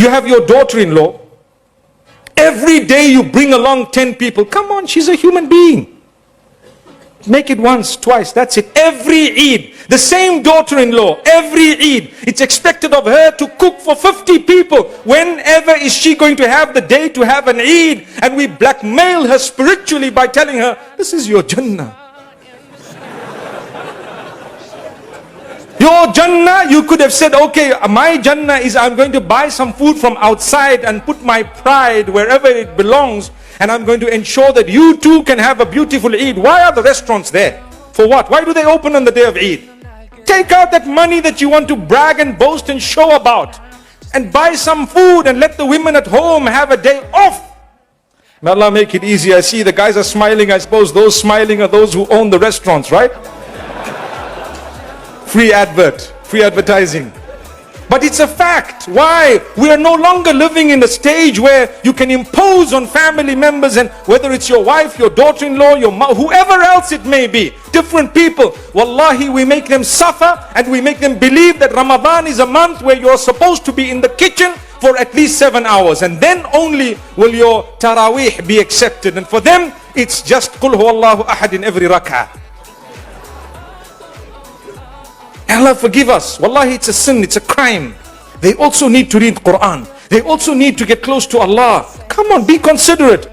You have your daughter-in-law. Every day you bring along 10 people. Come on, she's a human being. Make it once, twice, that's it. Every Eid, the same daughter-in-law, every Eid, it's expected of her to cook for 50 people. Whenever is she going to have the day to have an Eid? And we blackmail her spiritually by telling her, this is your Jannah. Your Jannah, you could have said, okay, my Jannah is I'm going to buy some food from outside and put my pride wherever it belongs, and I'm going to ensure that you too can have a beautiful Eid. Why are the restaurants there? For what? Why do they open on the day of Eid? Take out that money that you want to brag and boast and show about, and buy some food and let the women at home have a day off. May Allah make it easy. I see the guys are smiling. I suppose those smiling are those who own the restaurants, right? Free advertising. But it's a fact. Why? We are no longer living in a stage where you can impose on family members, and whether it's your wife, your daughter-in-law, your mom, whoever else it may be, different people. Wallahi, we make them suffer, and we make them believe that Ramadan is a month where you're supposed to be in the kitchen for at least 7 hours, and then only will your Taraweeh be accepted. And for them, it's just Qul Huwallahu Ahad in every rak'ah. Allah forgive us. Wallahi, it's a sin, it's a crime. They also need to read Quran. They also need to get close to Allah. Come on, be considerate.